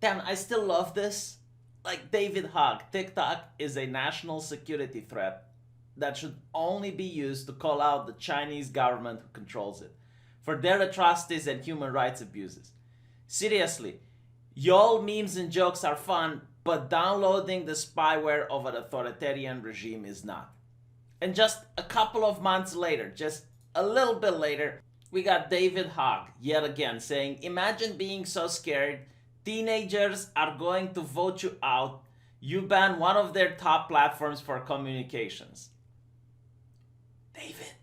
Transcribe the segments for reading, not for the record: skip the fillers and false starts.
Damn, I still love this. Like David Hogg, TikTok is a national security threat that should only be used to call out the Chinese government who controls it for their atrocities and human rights abuses. Seriously, y'all memes and jokes are fun, but downloading the spyware of an authoritarian regime is not. And just a couple of months later, just a little bit later, we got David Hogg yet again saying, imagine being so scared, teenagers are going to vote you out. You ban one of their top platforms for communications. David,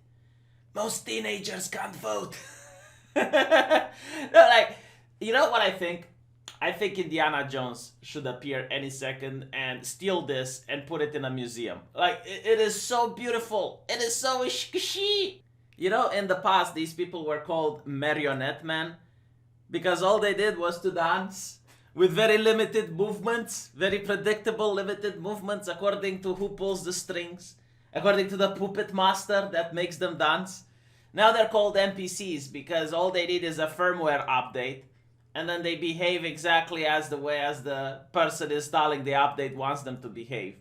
most teenagers can't vote. No, like, you know what I think? I think Indiana Jones should appear any second and steal this and put it in a museum. Like, it is so beautiful. It is so ishkishi. You know, in the past, these people were called marionette men because all they did was to dance with very limited movements, very predictable limited movements according to who pulls the strings, according to the puppet master that makes them dance. Now they're called NPCs because all they need is a firmware update, and then they behave exactly as the way as the person installing the update wants them to behave.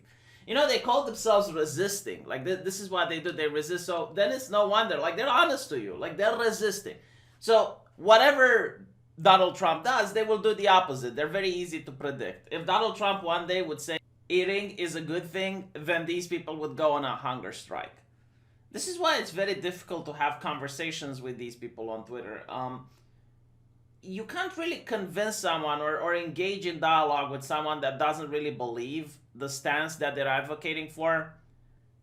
You know, they call themselves resisting. Like, this is what they do. They resist. So then it's no wonder. Like, they're honest to you. Like, they're resisting. So whatever Donald Trump does, they will do the opposite. They're very easy to predict. If Donald Trump one day would say eating is a good thing, then these people would go on a hunger strike. This is why it's very difficult to have conversations with these people on Twitter. You can't really convince someone or engage in dialogue with someone that doesn't really believe the stance that they're advocating for.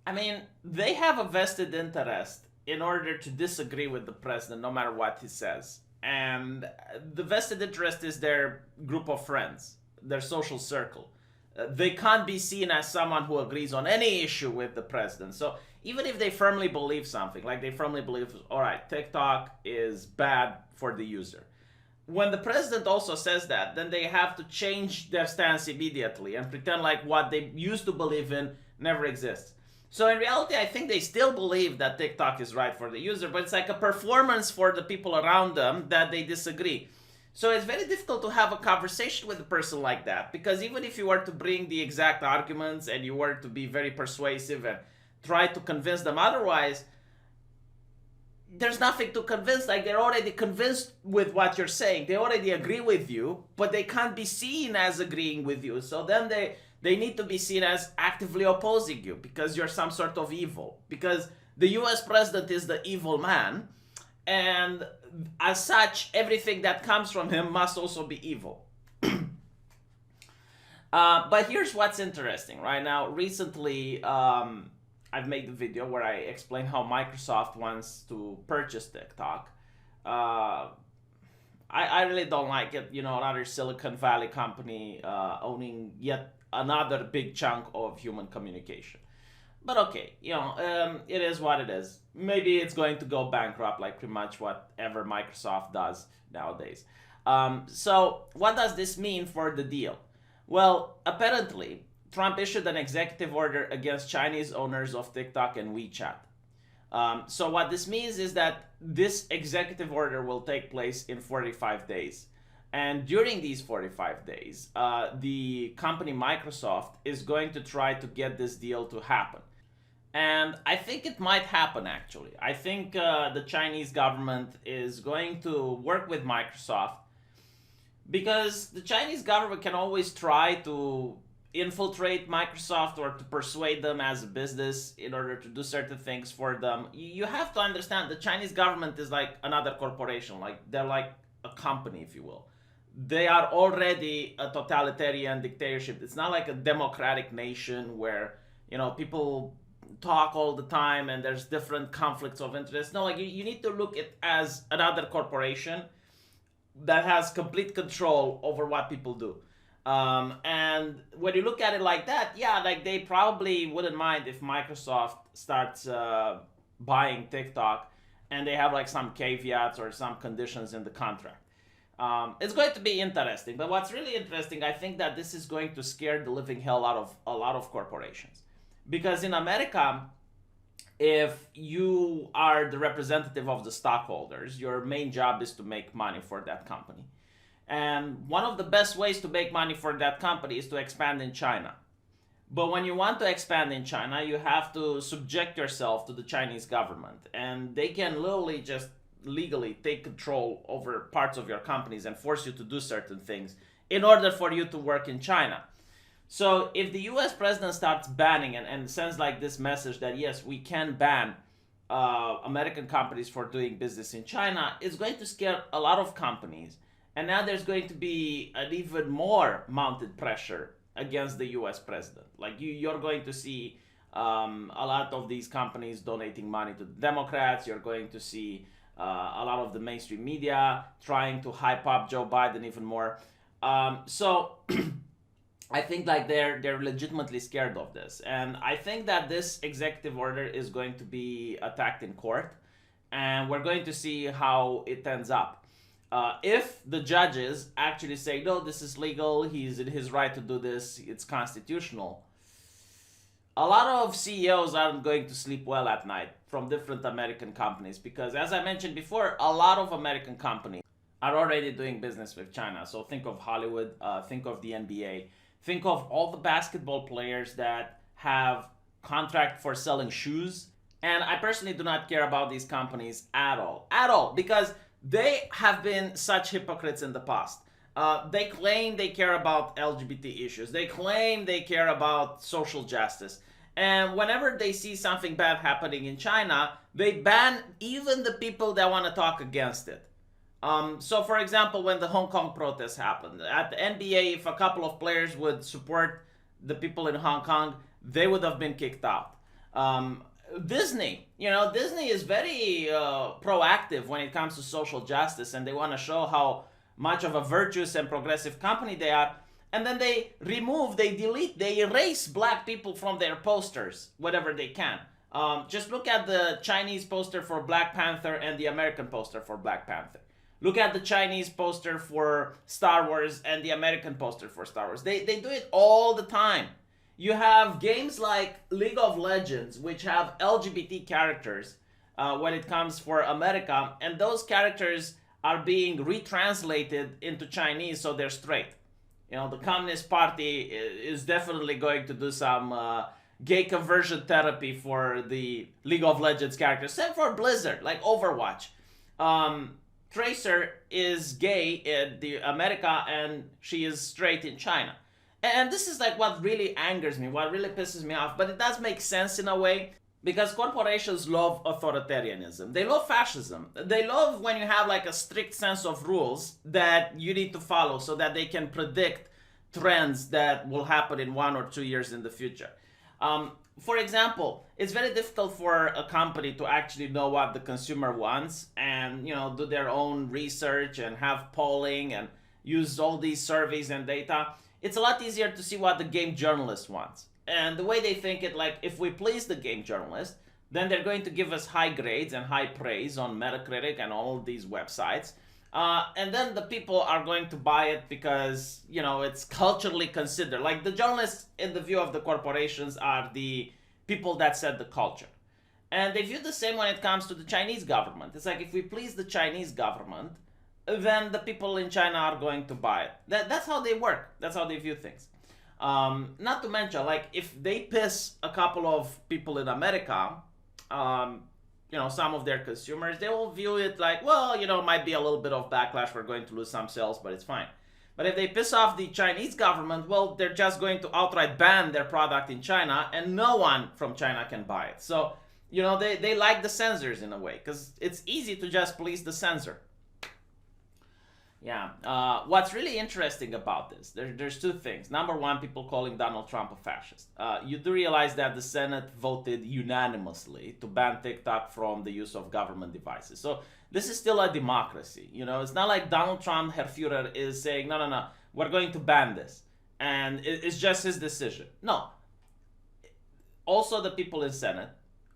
I mean, they have a vested interest in order to disagree with the president no matter what he says. And the vested interest is their group of friends, their social circle. They can't be seen as someone who agrees on any issue with the president. So even if they firmly believe something, like they firmly believe, all right, TikTok is bad for the user. When the president also says that, then they have to change their stance immediately and pretend like what they used to believe in never exists. So in reality, I think they still believe that TikTok is right for the user, but it's like a performance for the people around them that they disagree. So it's very difficult to have a conversation with a person like that, because even if you were to bring the exact arguments and you were to be very persuasive and try to convince them otherwise, there's nothing to convince. Like, they're already convinced with what you're saying. They already agree with you, but they can't be seen as agreeing with you. So then they need to be seen as actively opposing you because you're some sort of evil. Because the US president is the evil man, and as such, everything that comes from him must also be evil. But here's what's interesting right now. Recently, I've made the video where I explain how Microsoft wants to purchase TikTok. I really don't like it. You know, another Silicon Valley company owning yet another big chunk of human communication. But okay, you know, it is what it is. Maybe it's going to go bankrupt like pretty much whatever Microsoft does nowadays. So what does this mean for the deal? Well, apparently, Trump issued an executive order against Chinese owners of TikTok and WeChat. So what this means is that this executive order will take place in 45 days. And during these 45 days, the company Microsoft is going to try to get this deal to happen. And I think it might happen, actually. I think the Chinese government is going to work with Microsoft because the Chinese government can always try to infiltrate Microsoft or to persuade them as a business in order to do certain things for them. You have to understand the Chinese government is like another corporation. Like, they're like a company, if you will. They are already a totalitarian dictatorship. It's not like a democratic nation where, you know, people talk all the time and there's different conflicts of interest. No, like, you need to look at it as another corporation that has complete control over what people do. And when you look at it like that, yeah, like, they probably wouldn't mind if Microsoft starts buying TikTok and they have like some caveats or some conditions in the contract. It's going to be interesting, but what's really interesting, I think that this is going to scare the living hell out of a lot of corporations. Because in America, if you are the representative of the stockholders, your main job is to make money for that company. And one of the best ways to make money for that company is to expand in China. But when you want to expand in China, you have to subject yourself to the Chinese government. And they can literally just legally take control over parts of your companies and force you to do certain things in order for you to work in China. So if the US president starts banning and sends like this message that yes, we can ban American companies for doing business in China, it's going to scare a lot of companies. And now there's going to be an even more mounted pressure against the US president. Like you're going to see a lot of these companies donating money to the Democrats. You're going to see a lot of the mainstream media trying to hype up Joe Biden even more. So I think like they're legitimately scared of this, and I think that this executive order is going to be attacked in court, and we're going to see how it ends up. If the judges actually say no, this is legal, he's in his right to do this, it's constitutional, a lot of CEOs aren't going to sleep well at night from different American companies because, as I mentioned before, a lot of American companies are already doing business with China. So think of Hollywood, think of the NBA, think of all the basketball players that have contract for selling shoes. And I personally do not care about these companies at all, because they have been such hypocrites in the past. They claim they care about LGBT issues. They claim they care about social justice. And whenever they see something bad happening in China, they ban even the people that want to talk against it. So, for example, when the Hong Kong protests happened, at the NBA, if a couple of players would support the people in Hong Kong, they would have been kicked out. Disney is very proactive when it comes to social justice, and they want to show how much of a virtuous and progressive company they are. And then they remove, they delete, they erase black people from their posters whenever they can. Just look at the Chinese poster for Black Panther and the American poster for Black Panther. Look at the Chinese poster for Star Wars and the American poster for Star Wars. They do it all the time. You have games like League of Legends, which have LGBT characters when it comes for America, and those characters are being retranslated into Chinese so they're straight. The Communist Party is definitely going to do some gay conversion therapy for the League of Legends characters. Same for Blizzard, like Overwatch. Tracer is gay in the America and she is straight in China. And this is like what really angers me, what really pisses me off. But it does make sense in a way, because corporations love authoritarianism. They love fascism. They love when you have like a strict sense of rules that you need to follow so that they can predict trends that will happen in 1 or 2 years in the future. For example, it's very difficult for a company to actually know what the consumer wants and, do their own research and have polling and use all these surveys and data. It's a lot easier to see what the game journalist wants. And the way they think it, like, if we please the game journalist, then they're going to give us high grades and high praise on Metacritic and all of these websites. And then the people are going to buy it because, it's culturally considered. Like, the journalists, in the view of the corporations, are the people that set the culture. And they view the same when it comes to the Chinese government. It's like, if we please the Chinese government, then the people in China are going to buy it. That's how they work. That's how they view things. Not to mention, like, if they piss a couple of people in America, some of their consumers, they will view it like, well, might be a little bit of backlash, we're going to lose some sales, but it's fine. But if they piss off the Chinese government, well, they're just going to outright ban their product in China, and no one from China can buy it. So, they like the censors in a way, because it's easy to just please the censor. Yeah. What's really interesting about this, there's two things. Number one, people calling Donald Trump a fascist. You do realize that the Senate voted unanimously to ban TikTok from the use of government devices. So this is still a democracy. It's not like Donald Trump, Herr Führer, is saying, no, we're going to ban this. And it's just his decision. No. Also, the people in Senate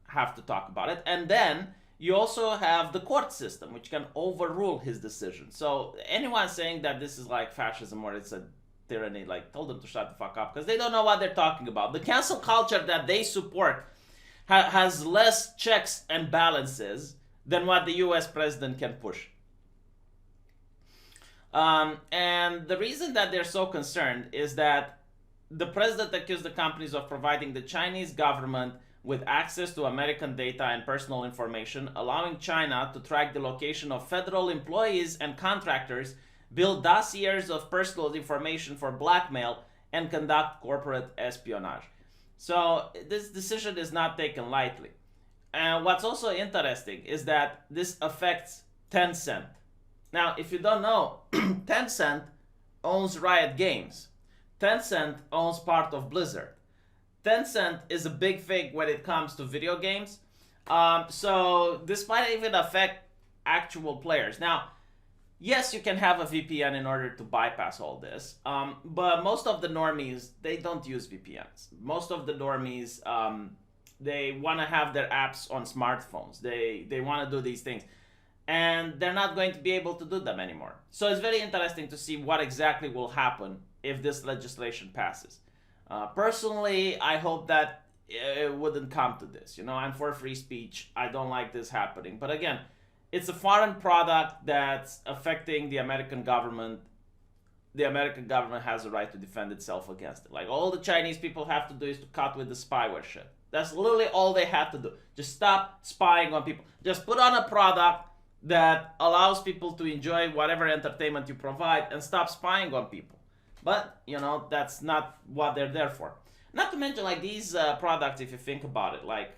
have to talk about it. And then you also have the court system, which can overrule his decision. So anyone saying that this is like fascism or it's a tyranny, like, tell them to shut the fuck up, because they don't know what they're talking about. The cancel culture that they support has less checks and balances than what the US president can push. And the reason that they're so concerned is that the president accused the companies of providing the Chinese government with access to American data and personal information, allowing China to track the location of federal employees and contractors, build dossiers of personal information for blackmail, and conduct corporate espionage. So this decision is not taken lightly. And what's also interesting is that this affects Tencent. Now, if you don't know, Tencent owns Riot Games. Tencent owns part of Blizzard. Tencent is a big thing when it comes to video games. So this might even affect actual players. Now, yes, you can have a VPN in order to bypass all this, but most of the normies, they don't use VPNs. Most of the normies, they want to have their apps on smartphones. They want to do these things, and they're not going to be able to do them anymore. So it's very interesting to see what exactly will happen if this legislation passes. Personally, I hope that it wouldn't come to this. You know, I'm for free speech. I don't like this happening. But again, it's a foreign product that's affecting the American government. The American government has a right to defend itself against it. Like, all the Chinese people have to do is to cut with the spyware shit. That's literally all they have to do. Just stop spying on people. Just put on a product that allows people to enjoy whatever entertainment you provide and stop spying on people. But, you know, that's not what they're there for. Not to mention, like, these products, if you think about it, like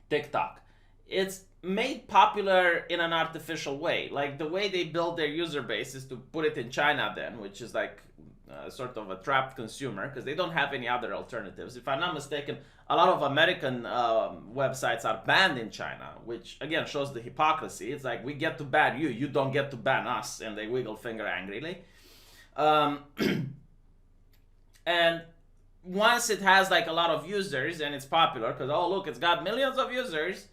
TikTok, it's made popular in an artificial way. Like, the way they build their user base is to put it in China then, which is like sort of a trapped consumer, because they don't have any other alternatives. If I'm not mistaken, a lot of American websites are banned in China, which again shows the hypocrisy. It's like, we get to ban you, you don't get to ban us, and they wiggle finger angrily. And once it has like a lot of users and it's popular, because oh look, it's got millions of users,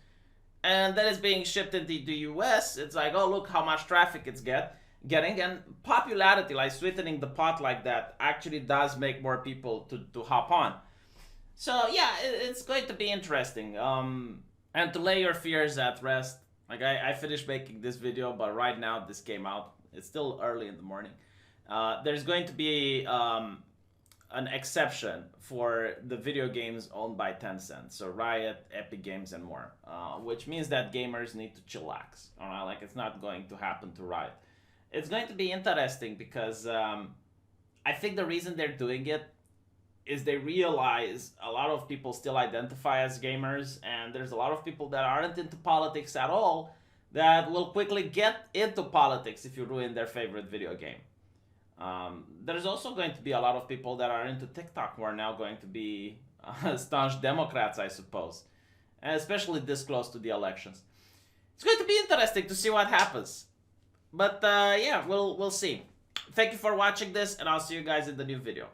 and then it's being shipped into the US, it's like, oh look how much traffic it's getting, and popularity, like sweetening the pot like that, actually does make more people to hop on. So yeah, it's going to be interesting. And to lay your fears at rest, like I finished making this video, but right now this came out. It's still early in the morning. There's going to be an exception for the video games owned by Tencent, so Riot, Epic Games, and more, which means that gamers need to chillax. Like, it's not going to happen to Riot. It's going to be interesting because I think the reason they're doing it is they realize a lot of people still identify as gamers, and there's a lot of people that aren't into politics at all that will quickly get into politics if you ruin their favorite video game. There's also going to be a lot of people that are into TikTok who are now going to be staunch Democrats, I suppose, and especially this close to the elections. It's going to be interesting to see what happens. But yeah, we'll see. Thank you for watching this, and I'll see you guys in the new video.